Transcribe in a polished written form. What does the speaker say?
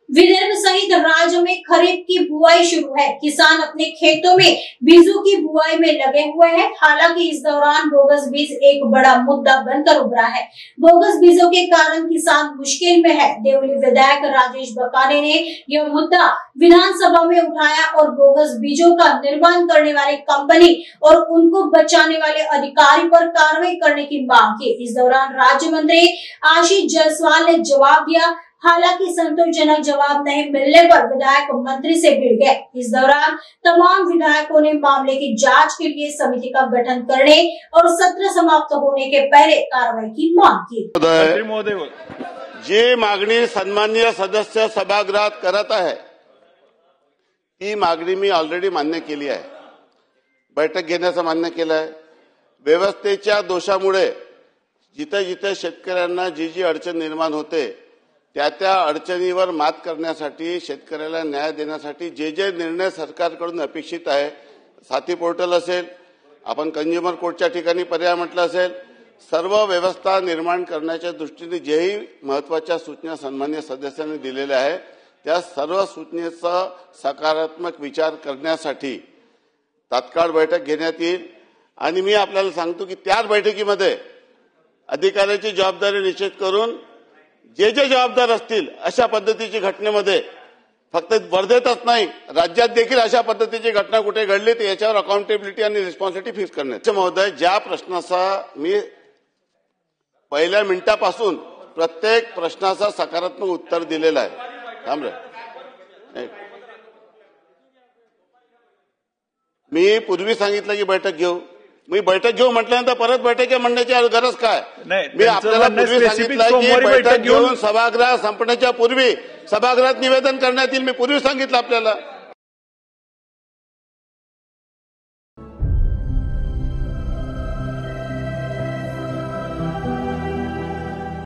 विदर्भ सहित राज्य में खरीफ की बुआई शुरू है। किसान अपने खेतों में बीजों की बुआई में लगे हुए हैं। हालांकि इस दौरान बोगस बीज एक बड़ा मुद्दा बनकर उभरा है। बोगस बीजों के कारण किसान मुश्किल में है। देवली विधायक राजेश बकाने ने यह मुद्दा विधानसभा में उठाया और बोगस बीजों का निर्माण करने वाली कंपनी और उनको बचाने वाले अधिकारी पर कार्रवाई करने की मांग की। इस दौरान राज्य मंत्री आशीष जायसवाल ने जवाब दिया। हालांकि संतोषजनक जवाब नहीं मिलने पर विधायक मंत्री से भिड़ गए। इस दौरान तमाम विधायकों ने मामले की जांच के लिए समिति का गठन करने और सत्र समाप्त होने के पहले कार्रवाई की मांग की। जी मागणी सन्माननीय सदस्य सभागृहात करत आहे ती मागणी मी ऑलरेडी मान्य केली आहे। बैठक घेण्याचं मान्य केलं आहे। व्यवस्थेच्या दोषामुळे जिथे जिथे शेतकऱ्यांना जी अडचण निर्माण होते त्या अडचणीवर मात करण्यासाठी शेतकऱ्याला न्याय देण्यासाठी जे निर्णय सरकारकडून अपेक्षित आहे, साथी पोर्टल असेल, आपण कंझ्युमर कोर्टच्या ठिकाणी पर्याय म्हटलं असेल, सर्व व्यवस्था निर्माण करण्याच्या दृष्टीने जेही महत्त्वाच्या सूचना सन्माननीय सदस्यांनी दिलेल्या आहे त्या सर्व सूचनेचा सकारात्मक विचार करण्यासाठी तात्काळ बैठक घेण्यात येईल। आणि मी आपल्याला सांगतो की त्याच बैठकीमध्ये अधिकाऱ्याची जबाबदारी निश्चित करून जे जबाबदार असतील अशा पद्धतीची घटनेमध्ये फक्त वर्धेतच नाही राज्यात देखील अशा पद्धतीची घटना कुठे घडली तर याच्यावर अकाउंटेबिलिटी आणि रिस्पॉन्सिबिलिटी फिक्स करण्यात। महोदय, ज्या प्रश्नाचा मी पहिल्या मिनिटापासून प्रत्येक प्रश्नाचा सकारात्मक उत्तर दिलेलं आहे। मी पूर्वी सांगितलं की बैठक घेऊ, मी बैठक घेऊ म्हटल्यानंतर परत बैठक म्हणण्याची गरज काय? मी आपल्याला पूर्वी सांगितलं की बैठक घेऊन सभागृह संपण्याच्या पूर्वी सभागृहात निवेदन करण्यात येईल। मी पूर्वी सांगितलं आपल्याला।